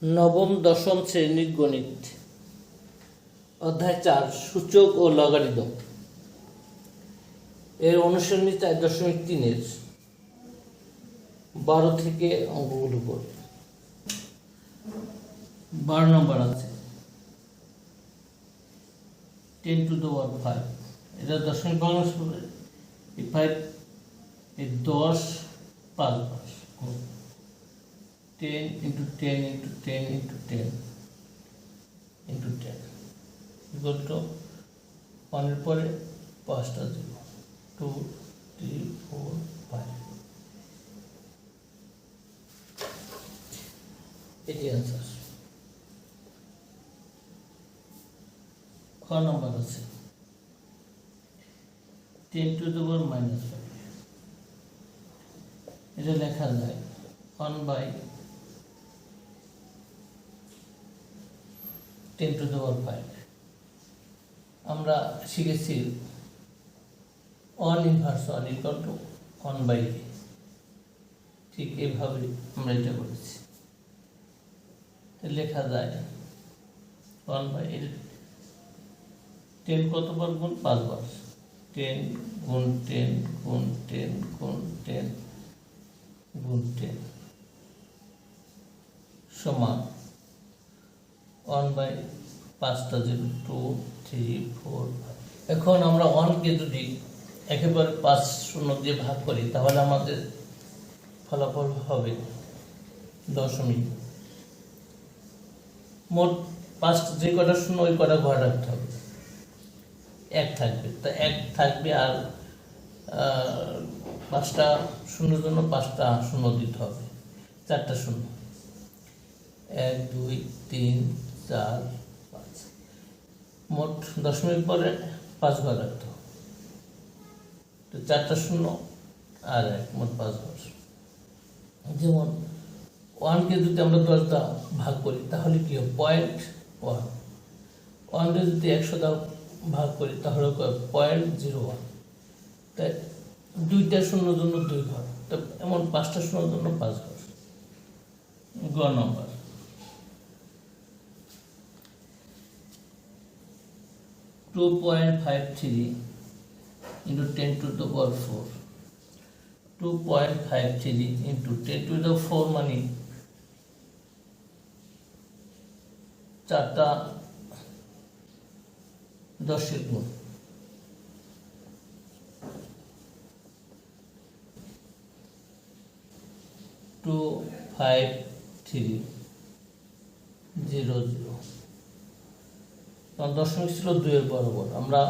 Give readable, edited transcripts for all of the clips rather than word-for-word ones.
নবম দশম শ্রেণীর গণিত অধ্যায় 4 সূচক ও লগারিদম এর অনুশীলনী 4.3 12 থেকে অঙ্কগুলো করব। 12 নম্বর আছে 10 to the power 5, এটা দশমিক ভগ্নাংশ হবে। এই 5 এই 10 5 10 into 10 into 10 into 10 into 10 equal to 1 এর পরে 5টা 0 2 3 4 5 এটি आंसर। খ নম্বর আছে 10 to the power -5, এটা লেখা যায় 1/10 to the power 5। আমরা শিখেছি 1 ইনভার্স 1 ইকুয়াল টু 1/a, ঠিক এইভাবে আমরা এটা করেছি। লেখা যায় 1/10 কতবার গুণ 5 বার, 10 গুণ 10 গুণ 10 গুণ 10 গুণ 10 সমান 1/5টা 0 2 3 4 5। এখন আমরা 1কে যদি একেবারে 5 শূন্য দিয়ে ভাগ করি তাহলে আমাদের ফলাফল হবে দশমিক। মোট 5 যে কটা শূন্য ওই কটা ঘর রাখতে হবে, 1 থাকবে, তা 1 থাকবে আর 5টা শূন্যের জন্য 5টা শূন্য দিতে হবে, 4টা শূন্য 1 2 3 4 5। মোট দশমিক পরে 5 ঘর রাখতে হবে, তো 4টা শূন্য আর 1 মোট 5 ঘর। যেমন 1কে যদি আমরা 10 দ্বারা ভাগ করি তাহলে কি হবে 0.1, 1কে যদি 100 দ্বারা ভাগ করি তাহলে 0.01। তাই 2টা শূন্যর জন্য 2 ঘর, তো এমন 5টা শূন্যর জন্য 5 ঘর। গ নম্বর 2.53 into 10 to the power 4, 2.53 into 10 to the 4 মানে 4টা 10 এর গুণ, 25300। তখন দশমিক ছিল 2 এর বরাবর, আমরা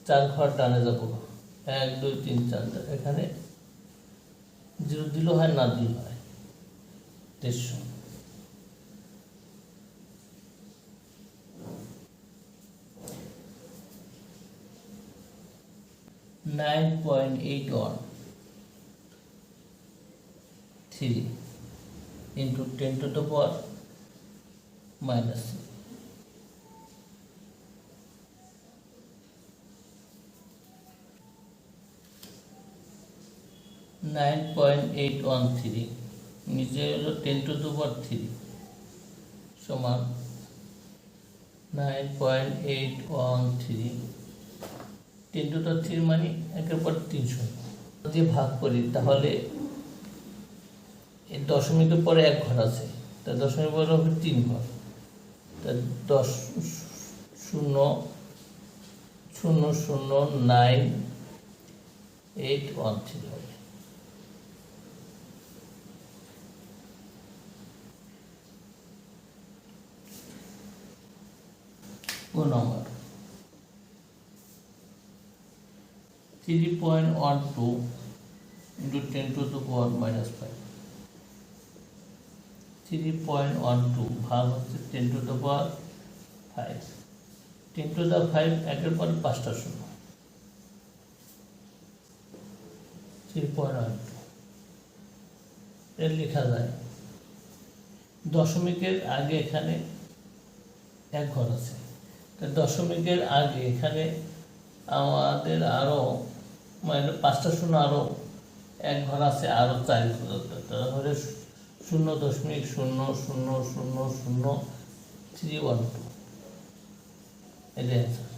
4 ঘর ডানে যাব, 1 2 3 4, এখানে 0 দিল হয় না দিল হয় 300। 9.813 into 10 to the power -3, 9.813 নিচে হলো 10 to the power 3 সমান 9.813 10 to the 3 মানে 1/300 যদি ভাগ করি তাহলে এই দশমিকের পরে 1 ঘর আছে, তা দশমিকের পরে হবে 3 ঘর, তা 10 0 0 0 9 8 1 3 হবে। নম্বর 3.12 into 10 to the power -5, 3.12 ভাগ হচ্ছে 10 to the power 5, 10 to the 5 একের পর 5টা শূন্য, 3.12 এর লেখা যায় দশমিকের আগে এখানে 1 ঘর আছে, তা দশমিকের আগে এখানে আমাদের আরো মানে 5টা শূন্য আরো 1 ঘর আছে, আরো 4 ঘর, তাহলে 0.00000312 এটাই অ্যান্সার।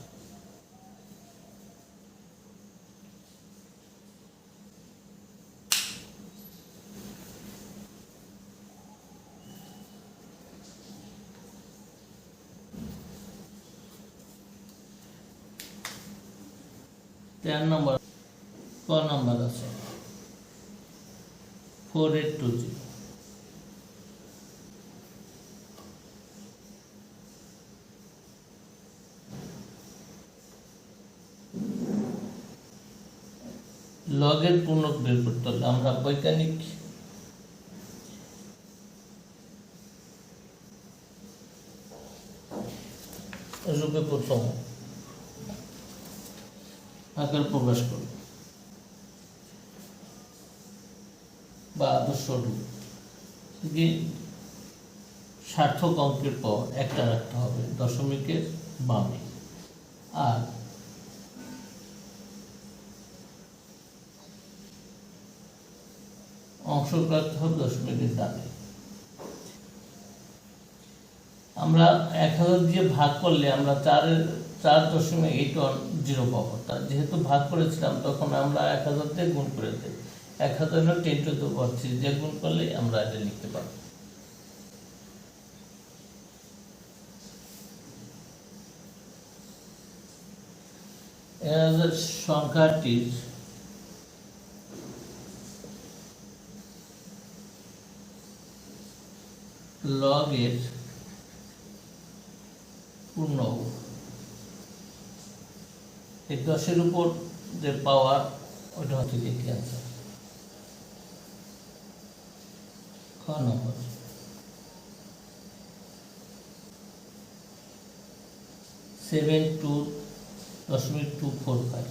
তেরো নম্বর ক নম্বর আছে 4820। লগের পূর্ণক বের করতে হলে আমরা বৈজ্ঞানিক রূপে প্রথম আকার প্রকাশ করব বা আদর্শ রূপ। সার্থক অঙ্কের পর একটা রাখতে হবে দশমিকের বামে, আর অংশ রাখতে হবে দশমিকের ডানে। আমরা 1000 দিয়ে ভাগ করলে আমরা 4.810 পাবো। তার যেহেতু ভাগ করেছিলাম তখন আমরা 1000 দিয়ে গুণ করে দিই। 1000 হলো 10 to the power 3 দিয়ে গুণ করলে আমরা এটা লিখতে পারবো। এর সংখ্যাটির লগের পূর্ণ, এই 10-এর উপর যে পাওয়ার ওটা হচ্ছে কি অ্যান্সার। খ নম্বর 72.245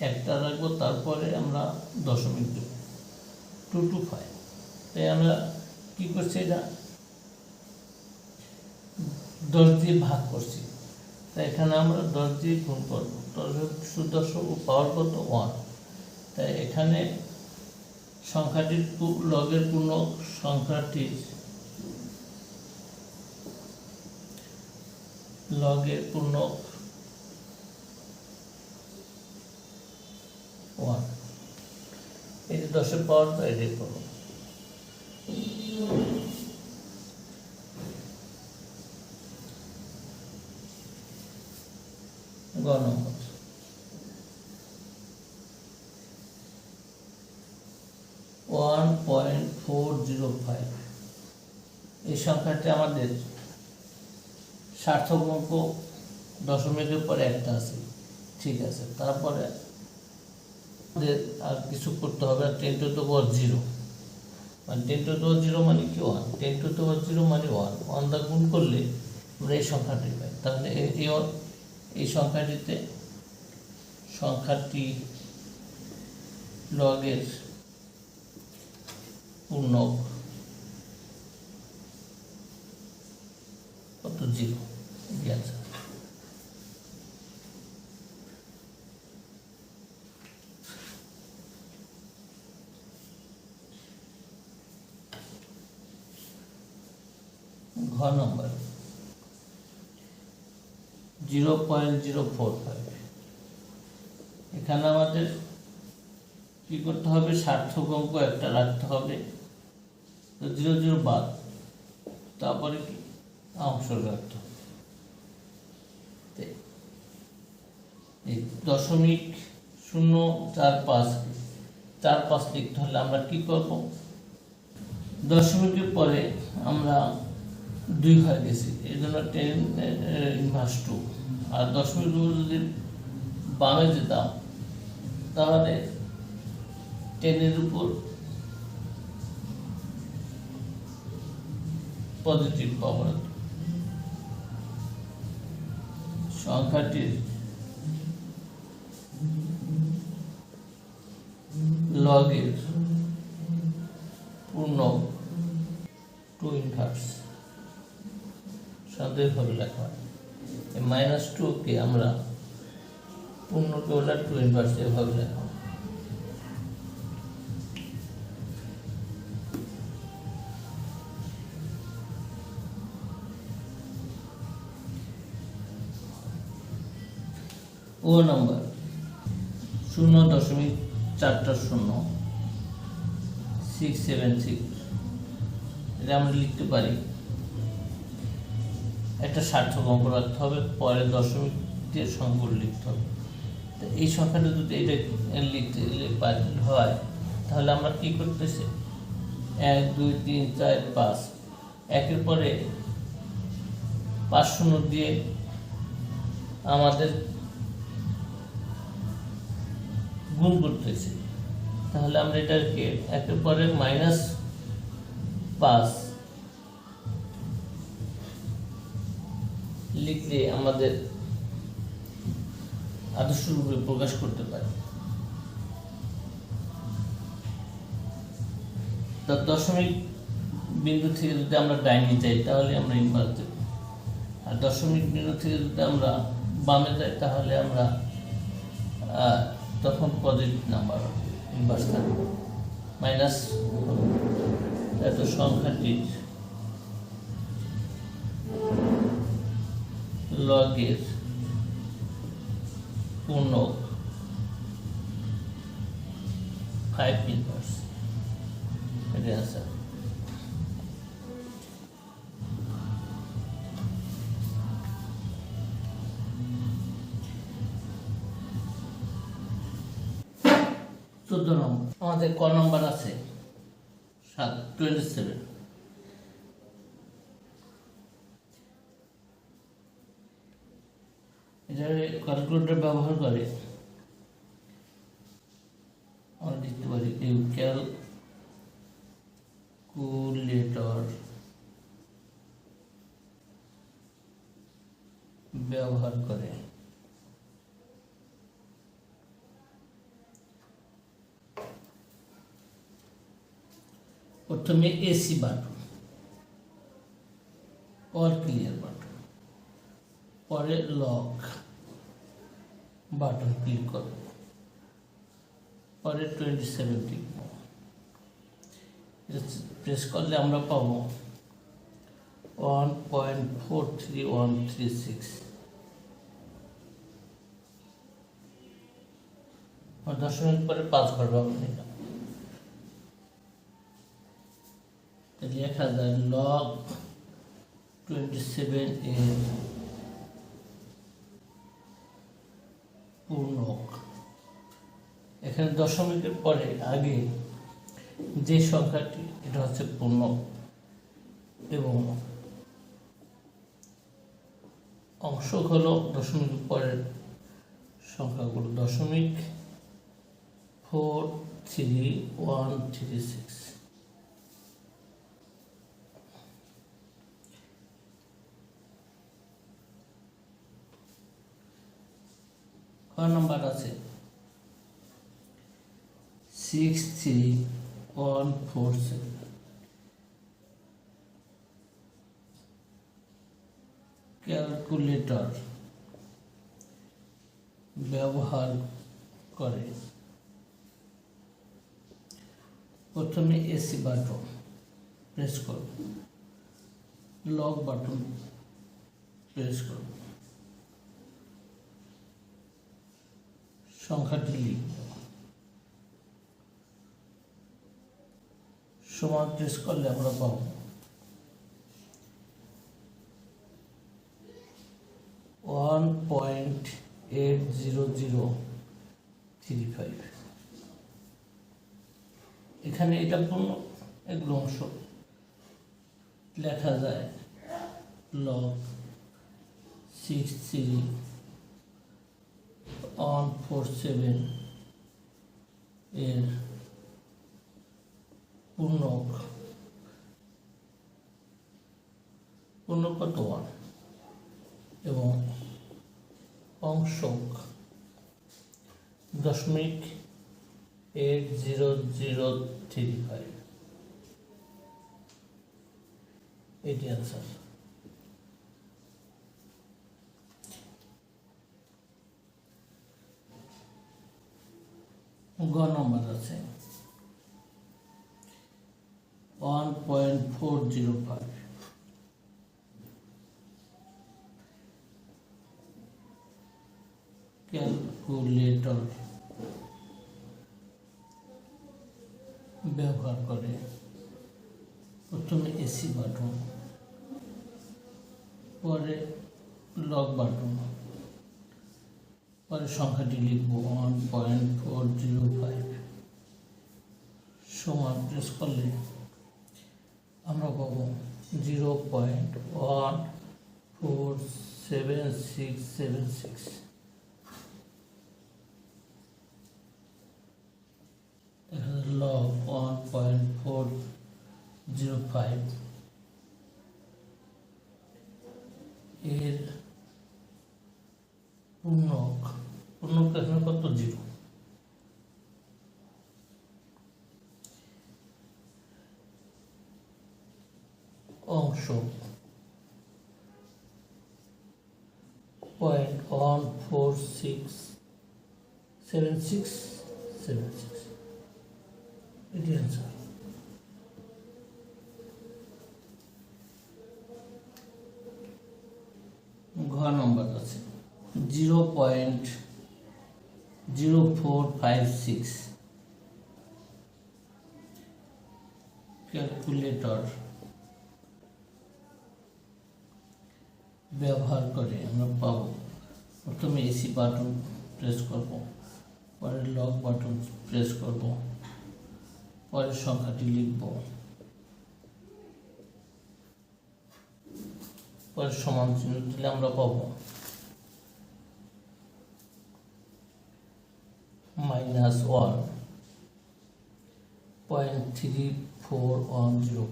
একটা রাখবো, তারপরে আমরা দশমিক দেব 225। তাই আমরা কি করছি, এটা 10 দিয়ে ভাগ করছি, তাই এখানে আমরা 10 দিয়ে গুণ করবো। 10 পাওয়ার কত 1, তাই এখানে সংখ্যাটির লগের পূর্ণ সংখ্যাটির লগের পূর্ণ 1, এই যে 10-এর পাওয়ার তো এটাই করবো। গ নম্বর 1.405, এই সংখ্যাটি আমাদের সার্থক অঙ্ক, দশমিকের পরে একটা আছে, ঠিক আছে। তারপরে আমাদের আর কিছু করতে হবে, 10 to the power 0, মানে 10 to the power 0 মানে কি 1, 10 to the power 0 মানে 1 দ্বারা গুণ করলে আমরা এই সংখ্যাটি পাই। তাহলে এই সংখ্যাটি লগের পূর্ণক কত 0, অ্যান্সার। ঘ নম্বর 0.045, এখানে আমাদের কি করতে হবে, সার্থক অঙ্ক একটা রাখতে হবে, 0 বাদ, তারপরে কি অংশ রাখতে হবে। এই 0.045 লিখতে হলে আমরা কি করব, দশমিকের পরে আমরা 2 হয়ে গেছি, এই জন্য 10^2, আর দশমিক যদি বামে যেতাম তাহলে 10-এর উপর পজিটিভ পাওয়ার, সংখ্যাটির লগের পূর্ণ 2 ইনভার্স সাধারণভাবে লেখা হয়। -2 কে আমরা পূর্ণকে হলে 2 ইনভার্স এভাবে লেখা হয়। ও নাম্বার 0.400 এটা আমরা লিখতে পারি। একটা সার্থক অঙ্ক রাখতে হবে, পরে দশমিকের সংখ্যাগুলো লিখতে হবে। তো এই সংখ্যাটা যদি এটা লিখতে হয় তাহলে আমরা কি করতেছি, 1 2 3 4 5 একের পরে 5 শূন্য দিয়ে আমাদের গুণ করতেছি। তাহলে আমরা এটাকে একের পরে -5 লিখলে আমাদের আদর্শ রূপে প্রকাশ করতে পারি। তার দশমিক বিন্দু থেকে যদি আমরা ডাইনে যাই তাহলে আমরা ইনভার্স দেব, আর দশমিক বিন্দু থেকে যদি আমরা বামে যাই তাহলে আমরা তখন পজিটিভ নাম্বার ইনভার্স থাকবে মাইনাস। এত সংখ্যাটির লগের পূর্ণক 5 ইনভার্স, এটা आंसर। চোদ্দ নম্বর আমাদের ক নম্বর আছে 27। এটা ক্যালকুলেটর ব্যবহার করে আমরা লিখতে পারি ক্যালকুলেটর ব্যবহার করে প্রথমে AC button, all clear button, পরে লক বাটন ক্লিক করব, পরে 27 লিখব। প্রেস করলে আমরা পাবো 1.43136। 10 মিনিট পরে 5 ঘর ব্যবহার নিলাম। লেখা যায় লগ 27 এর পূর্ণক। এখানে দশমিকের পরে আগে যে সংখ্যাটি এটা হচ্ছে পূর্ণক এবং অংশ হলো দশমিকের পরের সংখ্যাগুলো 0.43136। নাম্বার আছে 63147। ক্যালকুলেটর ব্যবহার করে প্রথমে এসি বাটন প্রেস করব, লক বাটন প্রেস করব, সংখ্যাটি লিখব, সমান প্রেস করলে আমরা পাবো 1.80035। এখানে এটা পূর্ণ, এগুলো অংশ লেখা যায় লগ 63147 এর পূর্ণক কত 1 এবং অংশক 0.80035। এটি आंसर। গ নম্বর আছে 1.405। ক্যালকুলেটর ব্যবহার করে প্রথমে এসি বাটন, পরে লক বাটন, পরে সংখ্যাটি লিখব 1.405 সমান প্রেস করলে আমরা পাবো 0.147676। লগ 1.405 এর পূর্ণক এখানে কত? 0। অংশ 0.1467676 এটি অ্যান্সার। ঘ নম্বর আছে 0.0456 ক্যালকুলেটর ব্যবহার করে আমরা পাবো প্রথমে এসি বাটন প্রেস করব, পরে লক বাটন প্রেস করব, পরে সংখ্যাটি লিখব, পরে সমান চিহ্ন দিলে আমরা পাবো -1.34104।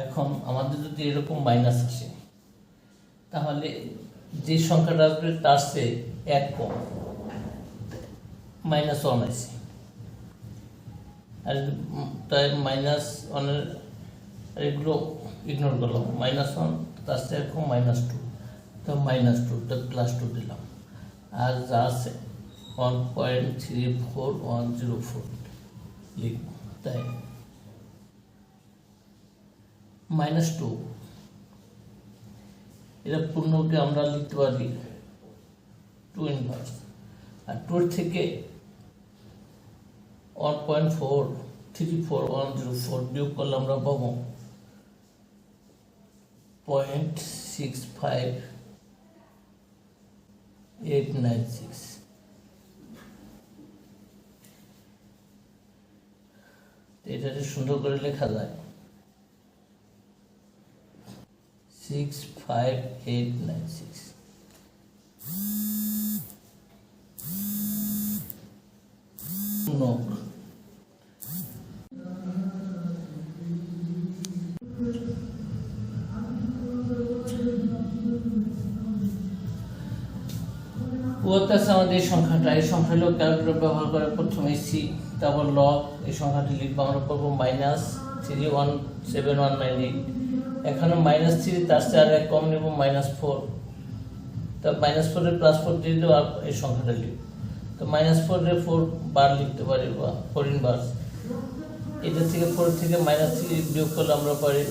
এখন আমাদের যদি এরকম মাইনাস আসে তাহলে যে সংখ্যাটা আসবে তার চেয়ে 1 কম, -1 আছে, আর তাই -1 এগুলো ইগনোর করলাম, -1 তার চেয়ে 1 কম -2, তো -2 তো +2 দিলাম, আর যা আছে 1.34104 লিখব। তাই -2 এটা পূর্ণকে আমরা লিখতে পারি 2 ইনভার্স, আর 2 থেকে 1.434104 বিয়োগ করলে আমরা পাবো 0.65896। এটা সুন্দর করে লেখা যায় 65896। আমাদের এই সংখ্যাটা, এই সংখ্যা হলো ক্যালকুলেটর ব্যবহার করে প্রথমে সি, তারপর লগ, এই সংখ্যাটি লিখবো, আমরা করবো -31719। এখানে -3 তার চেয়ে আর 1 কম নেব, -4, তা -4 এর +4 দিয়ে দেবো, আর এই সংখ্যাটা লিখব। তো -4 এর 4 বার লিখতে পারি, বা 4 ইনভার্স। এটা থেকে 4 থেকে -3 বিয়োগ করলে আমরা পারি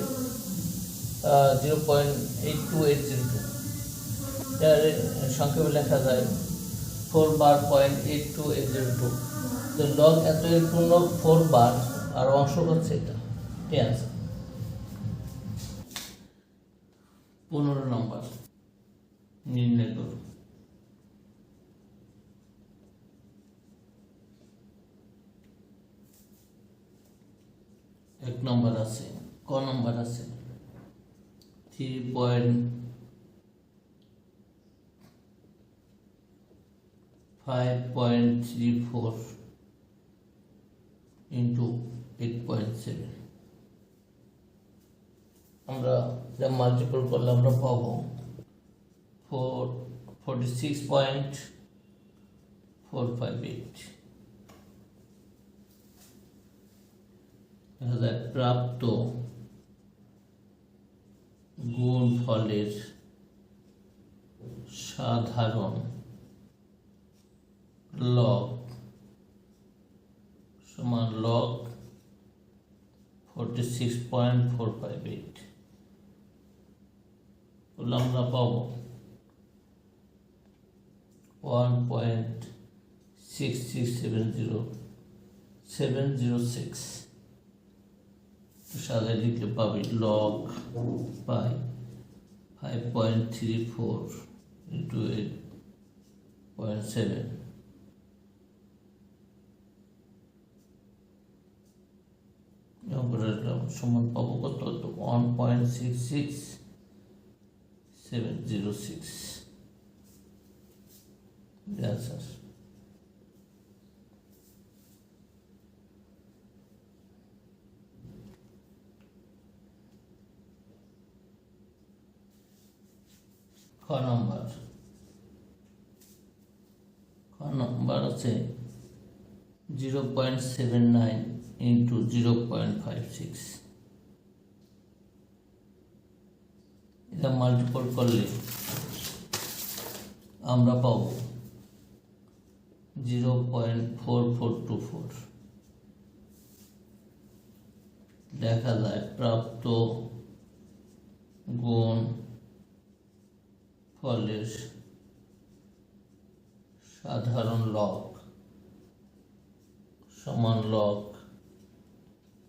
0.82802। সংক্ষেপে লেখা যায় 4 বার 0.82802। তো লগ এত এর পূর্ণ 4 বার, আর অংশ হচ্ছে এটা, ঠিক আছে। 15 নম্বর নির্ণয় করুন। 1 নম্বর আছে, ক নম্বর আছে 3.5.34 into 8.7। আমরা যা মাল্টিপল করলে আমরা পাবো 46.458। প্রাপ্ত গুণফলের সাধারণ লগ সমান লগ 46.458 আমরা পাবো 1.6670706 সাজায় লিখলে পাবি লগ পাই 5.34 into 8.7 সমান পাবো কত? 1.66706 answer. খ নম্বর আছে 0.79 into 0.56 এটা মাল্টিপল করলে আমরা পাবো 0.4424 দেখা যায় প্রাপ্ত গুণ ফলের সাধারণ লগ সমান লগ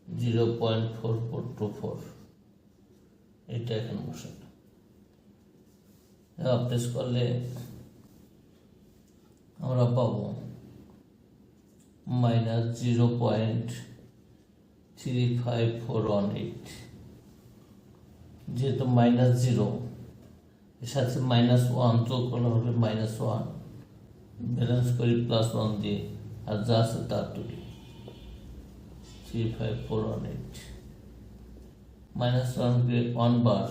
0.4424 এটা এখানে বসানো প্রেস করলে আমরা পাবো -0.35418 যেহেতু -0 এর সাথে -1 যোগ করলে হবে -1 ব্যালেন্স করি +1 দিয়ে আর যা আছে তা তুলি 35418 -1 কে 1 বার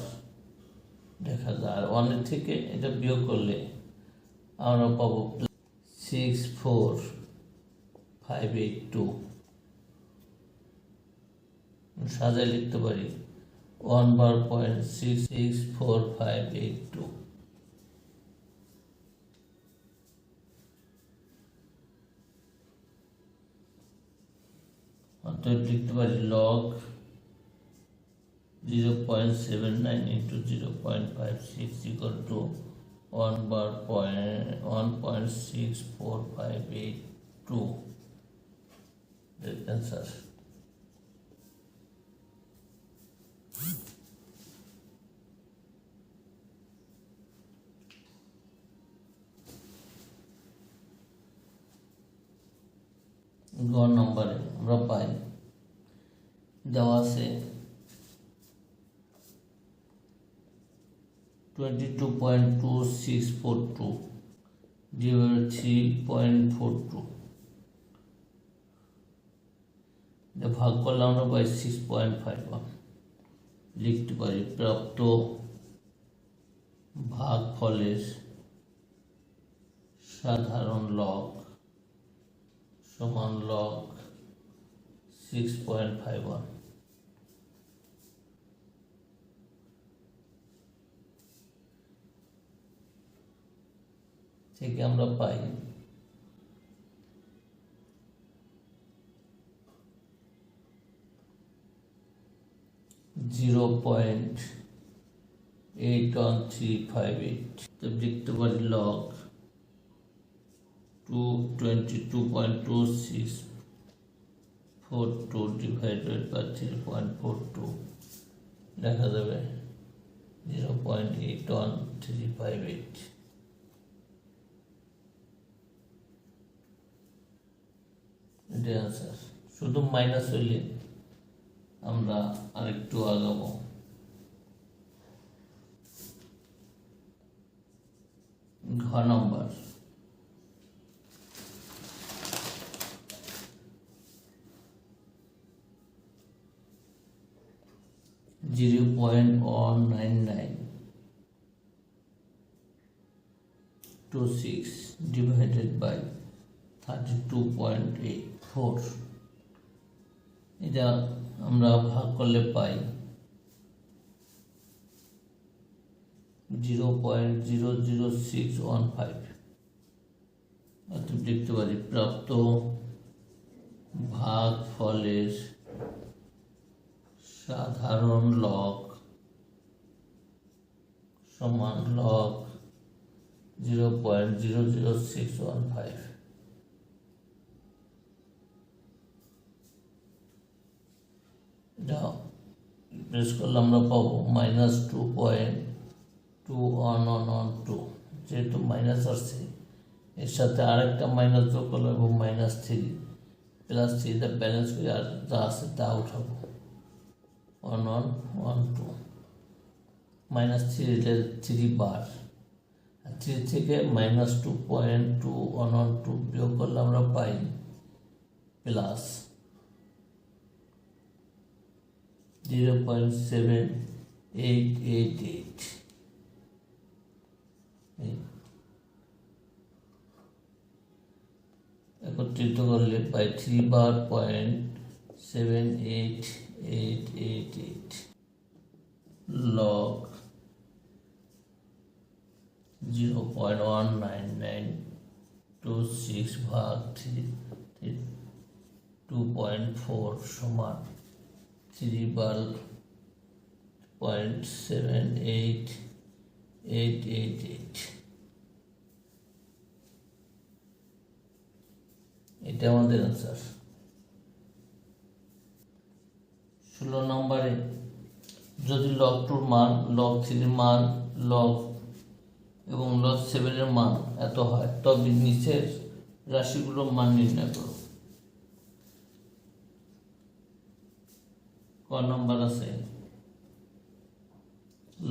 দেখা যায় আর 1 থেকে এটা বিয়োগ করলে আমরা পাবো 64582 সাজায় লিখতে পারি 1 বার 0.66582 অতএব লিখতে পারি log 0.79 into 0.56 equal to 1 bar 1.64582. The answer. গ নম্বরে আমরা পাই দেওয়া আছে 22.2642 divided 3.42 ভাগ করলে আমরা পাই 6.51 লিখতে পারি প্রাপ্ত ভাগফলের সাধারণ লগ সমান লগ 6.51 থেকে আমরা পাই 0.81358 তো লিখতে পারি লগ 22.2642 divided by 3.42 দেখা যাবে 0.81358 এটা आंसर শুধু মাইনাস হইলে আমরা আরেকটু আগাবো ঘ নম্বর 0.19926 divided by 32.84 এটা আমরা ভাগ করলে পাই 0.00615 অর্থাৎ লিখতে পারি প্রাপ্ত ভাগফলের সাধারণ লগ সমান লগ 0.00615। যাও প্রেস করলে আমরা পাবো -2.211112। যেহেতু মাইনাস আসছে, এর সাথে আরেকটা মাইনাস যোগ করলাম এবং -3 +3 দা ব্যালেন্স করে আর যা আছে তা উঠাবো। 1112 -3 3 বার, 3 থেকে -2.2112 বিয়োগ করলে আমরা পাই +0.7888। একত্রিত করলে পাই 3 বার 0.78888 log 0.19926 ভাগ 2.4 সমান 3 বার 0.78888। এটা আমাদের আনসার। 16 নম্বরে যদি log 2 এর মান, log 3 এর মান, log এবং log 7 এর মান এত হয়, তবে নিচের রাশিগুলোর মান নির্ণয় করো। ক নম্বর আছে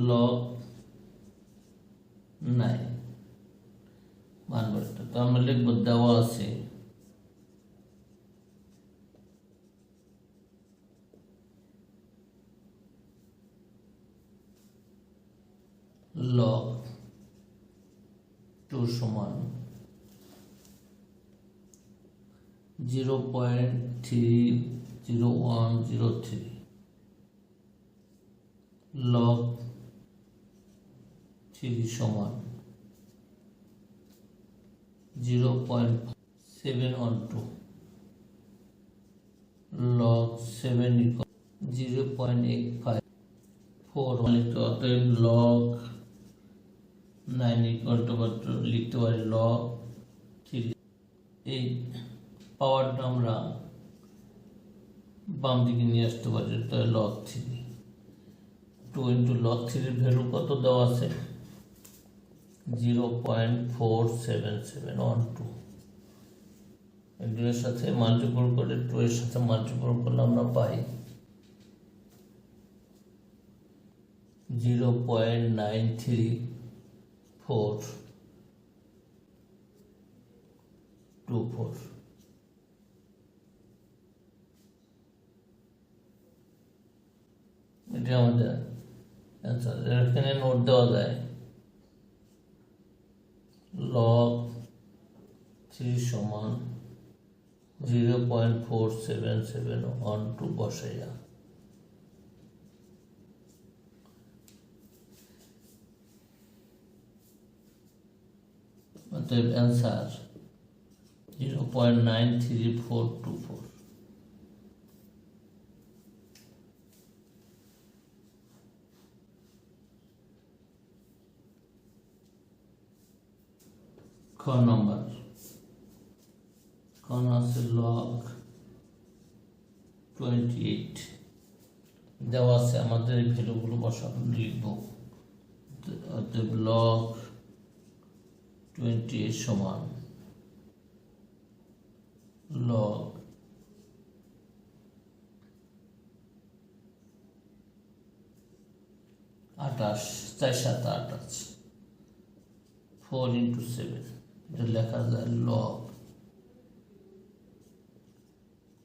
log 9 মান বলতে, তো আমরা লিখব দেওয়া আছে log 2 সমান 0.30103, log 3 সমান 0.712, log 7 0.854। অতএব log 9 লিখতে পারি log 3। এই পাওয়ারটা আমরা বাম দিকে নিয়ে আসতে পারি, তাই log 3। 2 into log 3 এর ভ্যালু কত দেওয়া আছে 0.47712। এর সাথে মাল্টিপ্লাই করে 2 এর সাথে মাল্টিপ্লাই করলে আমরা পাই 0.93424। এটা আমাদের অ্যান্সার। এখানে নোট দেওয়া যায় log 3 সমান 0.47712 বসাইয়া অতএব অ্যান্সার 0.93424। খ নম্বর কোন আছে log 28 দেওয়া আছে, আমাদের এই ভ্যালুগুলো বসানো লিখব। অতএব log 28 সমান log 28 4 7 28 4 into 7, এটা লেখা যায় log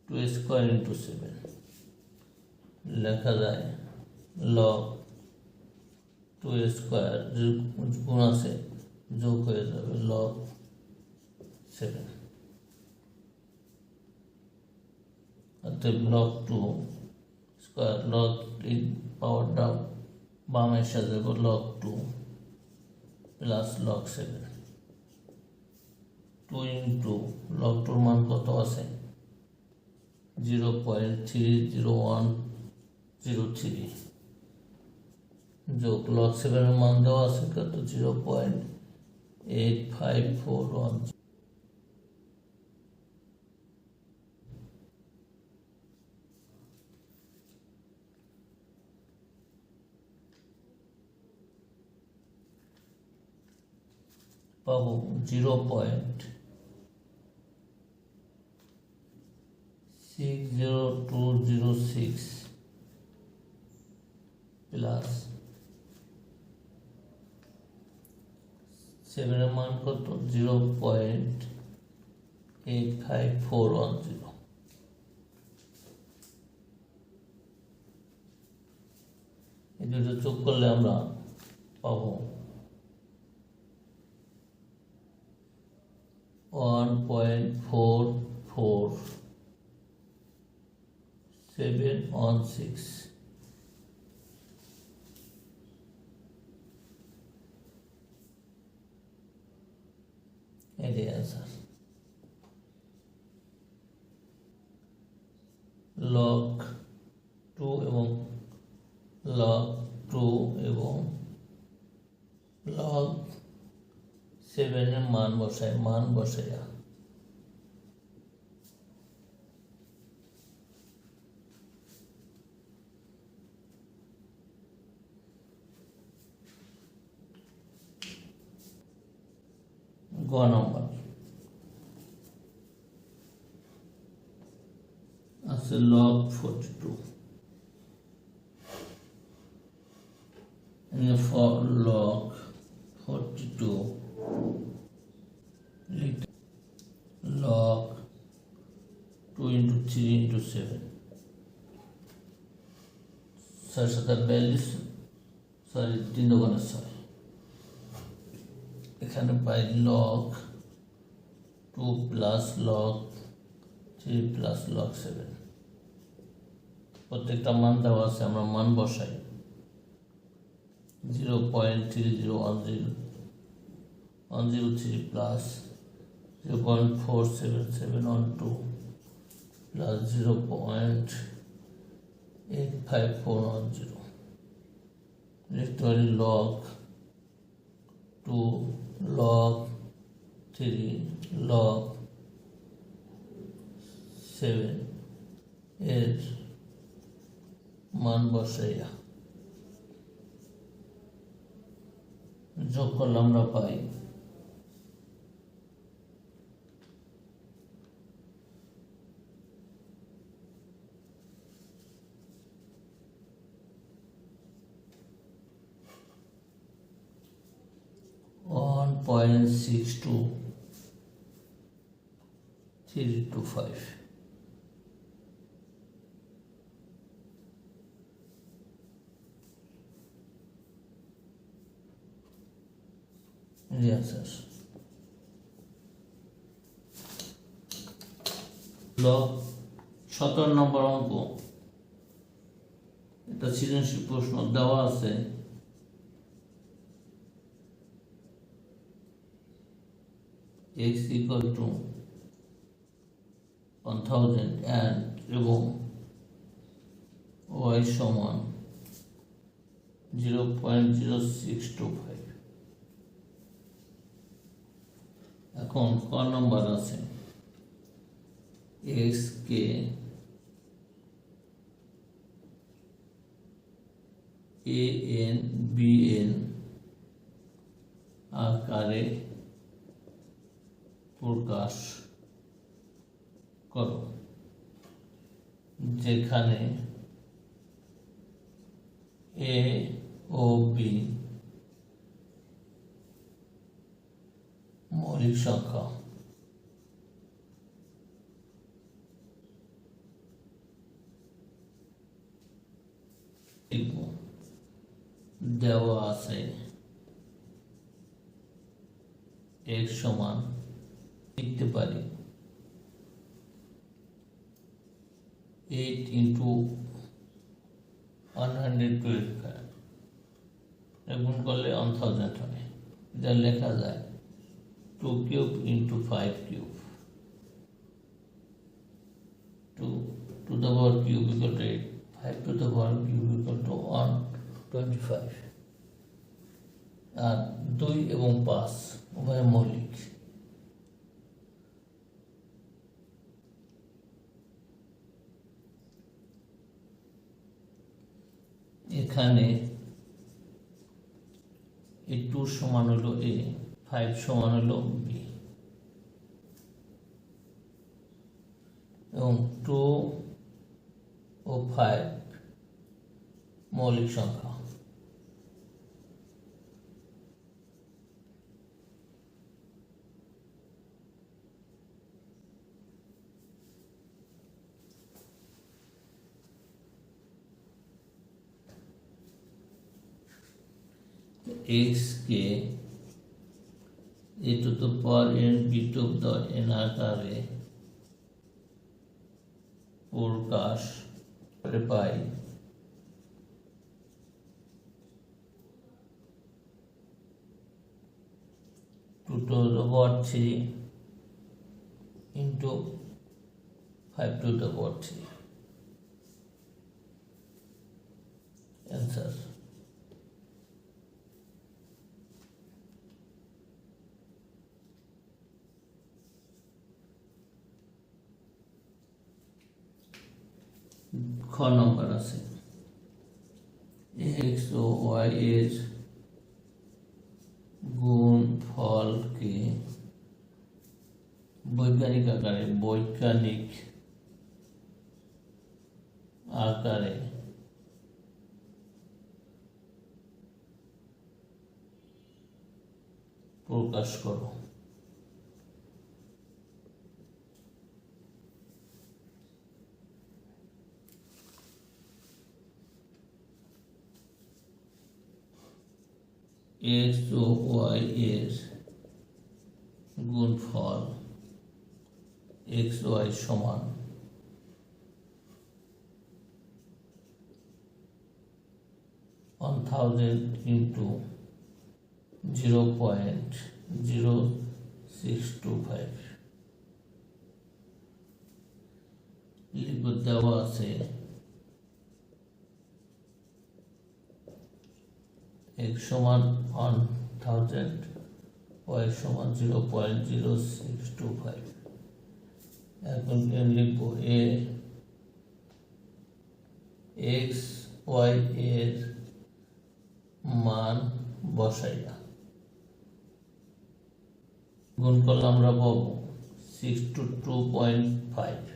2 square into 7, লেখা যায় log 2 square গুণ আছে যোগ হয়ে যাবে log 7। অতএব log 2 square log পাওয়ারটা বামে এসে যাবে log 2 plus log 7। 2 into log 2 এর মান কত আছে 0.30103 যোগ log 7 এর মান দেওয়া আছে কত 0.888। 85410 পাবো 0.60206 প্লাস 7 এর মান কত 0.85410 এই দুটো যোগ করলে আমরা পাবো 1.44716 এটাই অ্যান্সার লগ 2 এবং লগ 2 এবং লগ 7 এর মান বসাইয়া গ নম্বর আছে log 42 and for log 42 log 2 into 3 into 7 42 sorry 3 দোকানে 6 এখানে পাই log 2 plus log 3 plus log 7 প্রত্যেকটা মান দেওয়া আছে আমরা মান বসাই 0.30103 plus 0.47712 plus 0.85410 লিখতে পারি log 2 log 3 log 7 এর মান বসাইয়া যোগ করলে আমরা পাই 1.62325 answers log 17 নম্বর অঙ্ক এটা সৃজনশীল প্রশ্ন দেওয়া আছে x equal to 1000 and এবং y সমান 0.0625 এখন ক নম্বর আছে x কে an bn আকারে প্রকাশ করো যেখানে a ও b মৌলিক সংখ্যা দেওয়া আছে x সমান লিখতে পারি 8 into 125 গুণ করলে 1000 হয় এটা লেখা যায় 2 cube into 5 cube 2 to the power cube equal to 8 5 to the power cube equal to 125 আর 2 এবং 5 উভয় মৌলিক। এখানে A2 সমান হলো A, 5 সমান হলো B এবং 2 ও 5 মৌলিক সংখ্যা। x K a to the power n b to the n আকারে প্রকাশ করে পাই 2 to the power 3 into 5 to the power 3 answer। খ নম্বর আছে x ও y এর গুণফলকে বৈজ্ঞানিক আকারে প্রকাশ করো। x ও y এর গুণফল x y সমান 1000 into 0.0625 লিখে দেওয়া আছে x সমান 1000, y সমান 0.0625। এখন লিখব a x y এর মান বসাইয়া গুণ করলে আমরা পাবো 622.5।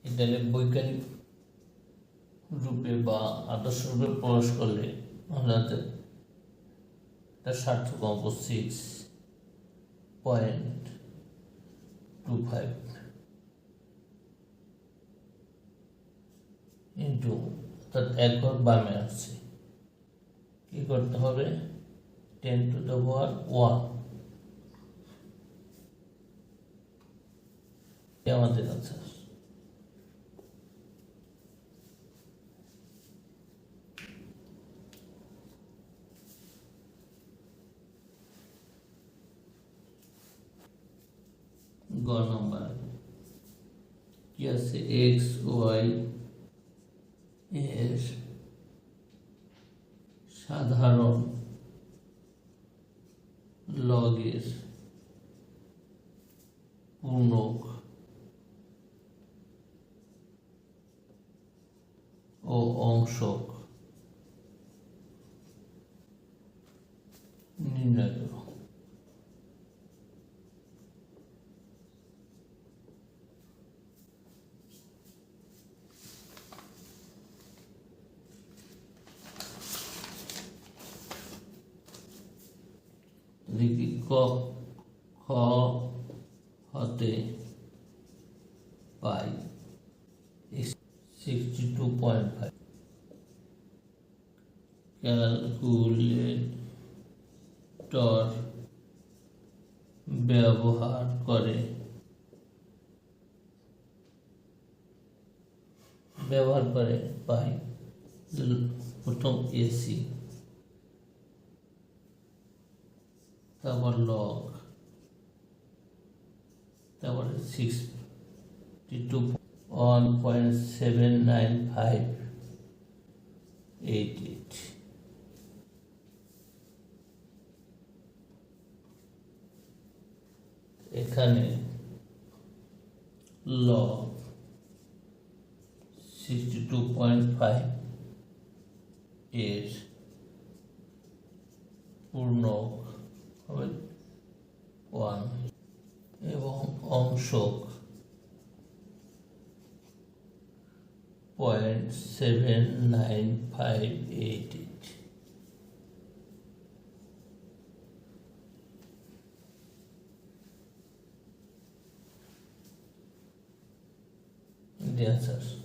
এটা বৈজ্ঞানিক রূপে বা আদর্শ রূপে প্রকাশ করলে আমরা সার্থক অঙ্ক 6.25 ইন্টু অর্থাৎ একবার বামে আসছে, কি করতে হবে 10 to the power 1 আমাদের আনসার। গ নম্বর কি আছে এক্স ওয়াই এর সাধারণ লগের পূর্ণক ও অংশক নির্ণয় করো। দেখি ক খ হতে পাই 62.5 ক্যালকুলেটর ব্যবহার করে পাই প্রথম এসি, তারপর লগ, তারপরে 1.79588 এখানে log 62.5 এর পূর্ণক হবে 1 এবং অংশক 0.79588 the answer.